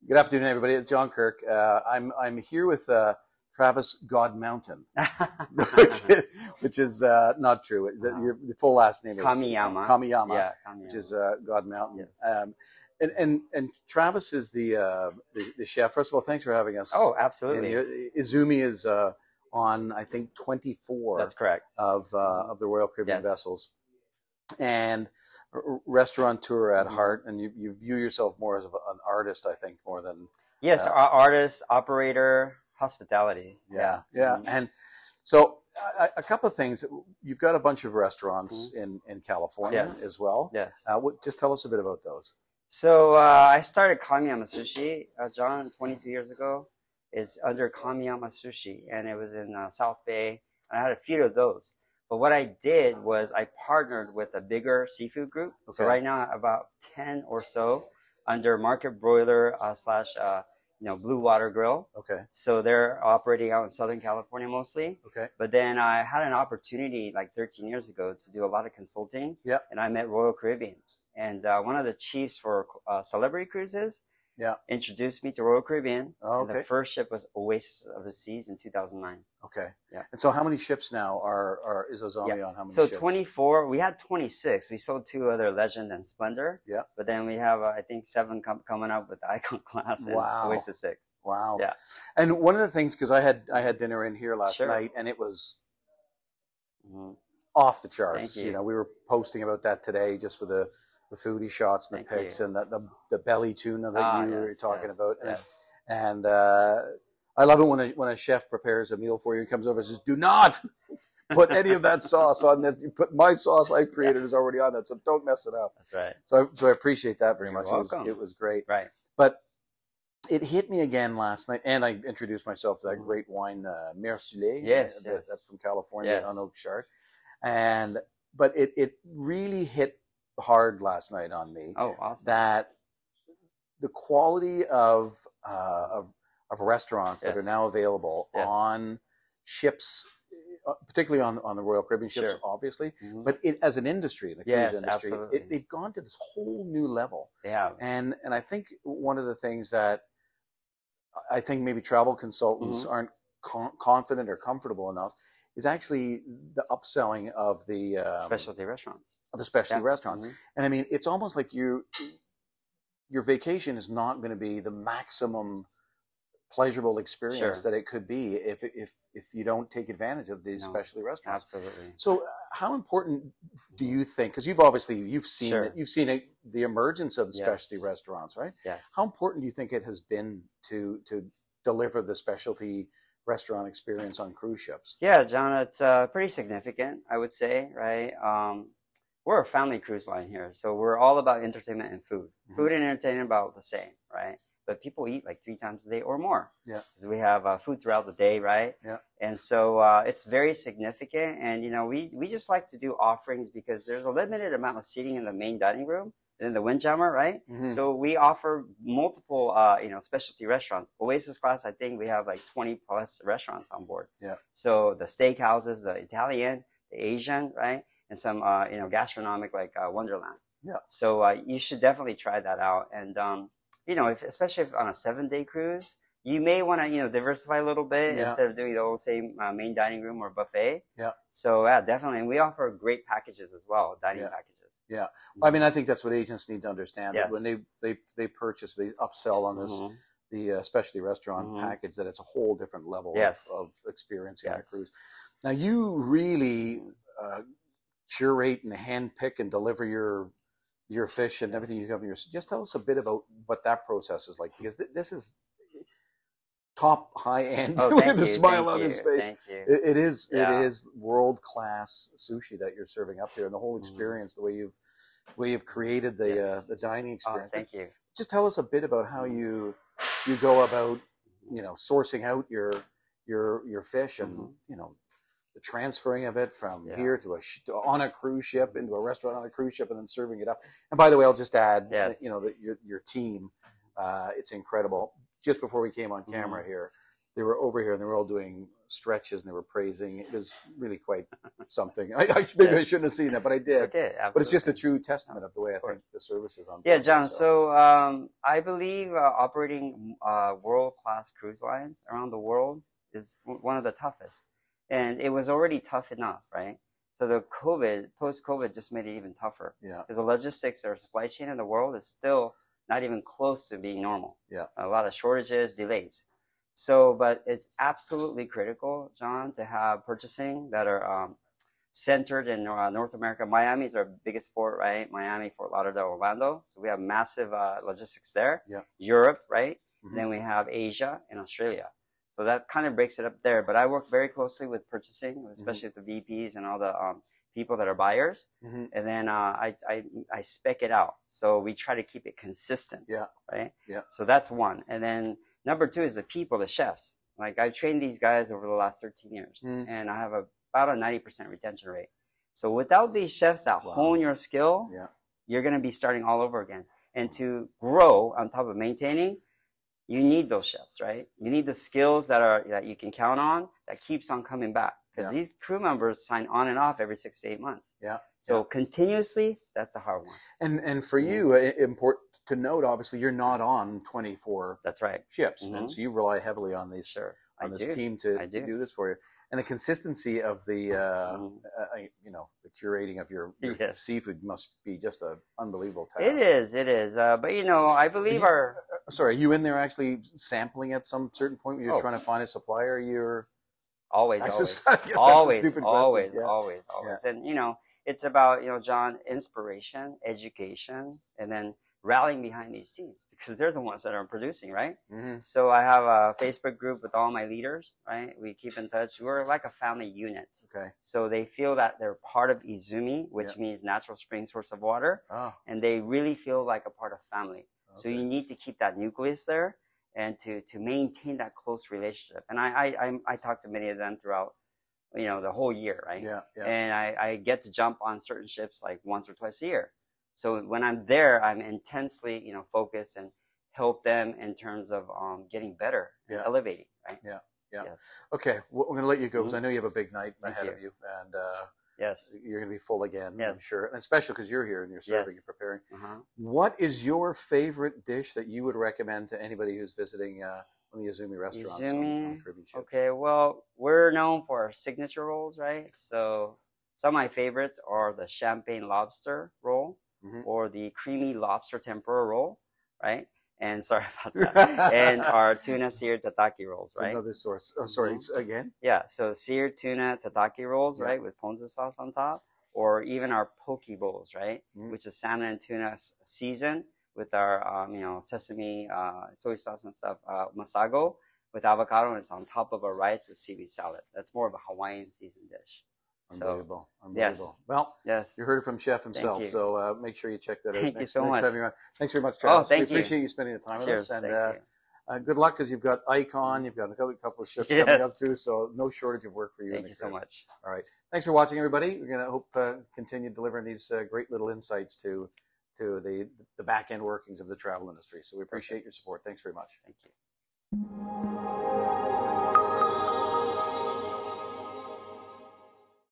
Good afternoon, everybody. It's John Kirk. I'm here with Travis God Mountain, which is not true. Your full last name is Kamiyama. Kamiyama, Yeah, Kamiyama. which is God Mountain. Yes. And Travis is the chef. First of all, thanks for having us. Oh, absolutely. And Izumi is on, I think, 24. That's correct. Of the Royal Caribbean Yes. vessels, and restaurateur at heart, and you view yourself more as an artist, I think, more than Yes, artist, operator, hospitality. yeah. Mhm. And so a couple of things. You've got a bunch of restaurants in California Yes. as well. Yes. Just tell us a bit about those. So I started Kamiyama Sushi, John, 22 years ago. It's under Kamiyama Sushi, and it was in South Bay. And I had a few of those. But what I did was I partnered with a bigger seafood group. Okay. So right now, about 10 or so under Market Broiler slash Blue Water Grill. Okay. So they're operating out in Southern California mostly. Okay. But then I had an opportunity like 13 years ago to do a lot of consulting. Yeah. And I met Royal Caribbean. And one of the chiefs for Celebrity Cruises introduced me to Royal Caribbean. Oh, okay. And the first ship was Oasis of the Seas in 2009. Okay. Yeah. And so how many ships now is Izumi on? How many So ships? 24. We had 26. We sold 2 other Legend and Splendor. Yeah. But then we have, I think, 7 coming up with the Icon class and Wow. Oasis 6. Wow. Yeah. And one of the things, because I had dinner in here last Sure. night, and it was off the charts. Thank you. We were posting about that today, just with the foodie shots and the Thank pics you. and the belly tuna that you were Yes, talking yes, about. yes. And I love it when a chef prepares a meal for you and comes over and says, "Do not put any of that sauce on that. You put my sauce I created is already on that, so don't mess it up." That's right. So I appreciate that very You're much. welcome. It was great. Right. But it hit me again last night, and I introduced myself to that great wine, Mercier, Yes, yes. that's from California, Yes. on Oak Shard. But it really hit hard last night on me. Oh, awesome. That the quality of restaurants that Yes. are now available Yes. on ships, particularly on the Royal Caribbean ships, Sure. obviously, Mhm. but as an industry, the cruise Yes, industry, absolutely. they've gone to this whole new level. Yeah. And I think one of the things that I think maybe travel consultants aren't confident or comfortable enough is actually the upselling of the Specialty restaurant. specialty Yeah. restaurant. Mhm. And I mean, it's almost like your vacation is not going to be the maximum pleasurable experience Sure. that it could be if you don't take advantage of these No. specialty restaurants. Absolutely. So how important do you think, because you've seen Sure. it, the emergence of the Yes. specialty restaurants, right? Yes. How important do you think it has been to deliver the specialty restaurant experience on cruise ships? Yeah, John, it's pretty significant, I would say, right? We're a family cruise line here, so we're all about entertainment and food. Mhm. Food and entertainment about the same, right? But people eat like 3 times a day or more. Yeah. Because we have food throughout the day, right? Yeah. And so it's very significant. And, we just like to do offerings because there's a limited amount of seating in the main dining room and in the Windjammer, right? Mhm. So we offer multiple, specialty restaurants. Oasis class, I think we have like 20 plus restaurants on board. Yeah. So the steakhouses, the Italian, the Asian, right? And some, gastronomic like Wonderland. Yeah. So you should definitely try that out. And, especially if on a 7-day cruise, you may want to, diversify a little bit Yeah. instead of doing the old same main dining room or buffet. Yeah. So yeah, definitely. And we offer great packages as well, dining Yeah. packages. Yeah. I mean, I think that's what agents need to understand. That Yes. when they purchase, they upsell on this Mhm. the specialty restaurant Mhm. package, that it's a whole different level Yes. of experiencing on a Yes. cruise. Now, you really curate and handpick and deliver your fish and everything you have in your. Just tell us a bit about what that process is like, because this is top high end Oh, with thank the you. smile Thank on you. his face. Thank you. It is Yeah. it is world class sushi that you're serving up there, and the whole experience, the way you've created the Yes. The dining Oh, experience. thank you. Just tell us a bit about how you go about sourcing out your fish and the transferring of it from here to on a cruise ship into a restaurant on a cruise ship and then serving it up. And by the way, I'll just add, Yes. that your team, it's incredible. Just before we came on camera here, they were over here and they were all doing stretches and they were praising. It was really quite something. Maybe I shouldn't have seen that, but I did. Okay, but it's just a true testament of the way I think the service is on. Yeah, John. So I believe operating world-class cruise lines around the world is one of the toughest, and it was already tough enough, right? So the post-COVID just made it even tougher. Yeah. Because the logistics or supply chain in the world is still not even close to being normal. Yeah. A lot of shortages, delays. So, but it's absolutely critical, John, to have purchasing that are centered in North America. Miami is our biggest port, right? Miami, Fort Lauderdale, Orlando. So we have massive logistics there. Yeah. Europe, right? Then we have Asia and Australia. So that kind of breaks it up there. But I work very closely with purchasing, especially with the VPs and all the people that are buyers. And then I spec it out. So we try to keep it consistent. Yeah. Right? Yeah. So that's one. And then number two is the people, the chefs. Like I've trained these guys over the last 13 years. And I have about a 90% retention rate. So without these chefs that hone your skill, you're going to be starting all over again. And to grow on top of maintaining, you need those chefs, right? You need the skills that you can count on that keeps on coming back. Because these crew members sign on and off every 6 to 8 months. Yeah. So continuously, that's the hard one. And for you, important to note, obviously, you're not on 24 that's right. ships. And so you rely heavily on these this team to do this for you. And the consistency of the the curating of your seafood must be just an unbelievable task. It is. But I believe Sorry, are you in there actually sampling at some certain point when you're trying to find a supplier? You're always. I guess that's a stupid question. Always. And it's about John, inspiration, education, and then rallying behind these teams because they're the ones that are producing, right? So I have a Facebook group with all my leaders, right? We keep in touch. We're like a family unit. Okay. So they feel that they're part of Izumi, which means natural spring source of water, and they really feel like a part of family. Okay. So you need to keep that nucleus there and to maintain that close relationship. And I talk to many of them throughout the whole year, right? Yeah. And I get to jump on certain ships like once or twice a year. So when I'm there, I'm intensely, focused and help them in terms of getting better and elevating, right? Yeah. Yes. Okay, well, I'm going to let you go because I know you have a big night ahead of you, and you're going to be full again, I'm sure, and especially because you're here and you're serving and preparing. What is your favorite dish that you would recommend to anybody who's visiting one of the Izumi restaurants on the Caribbean ships? Okay, well, we're known for our signature rolls, right? So some of my favorites are the champagne lobster roll. Or the creamy lobster tempura roll, right? And sorry about that. And our tuna seared tataki rolls, right? Another source. Oh, sorry, again? Yeah, so seared tuna tataki rolls, right, with ponzu sauce on top, or even our poke bowls, right, which is salmon and tuna seasoned with our, sesame, soy sauce and stuff, masago with avocado, and it's on top of a rice with seaweed salad. That's more of a Hawaiian seasoned dish. Unbelievable. So, Unbelievable. Well, you heard it from Chef himself, so make sure you check that out. Thank you so much. Thanks very much, Travis. Thank you. We appreciate you spending the time with us. And good luck because you've got Icon, you've got a couple of ships coming up too, so no shortage of work for you. Thank you so much. All right. Thanks for watching, everybody. We're going to continue delivering these great little insights to the back end workings of the travel industry. So we appreciate your support. Thanks very much. Thank you.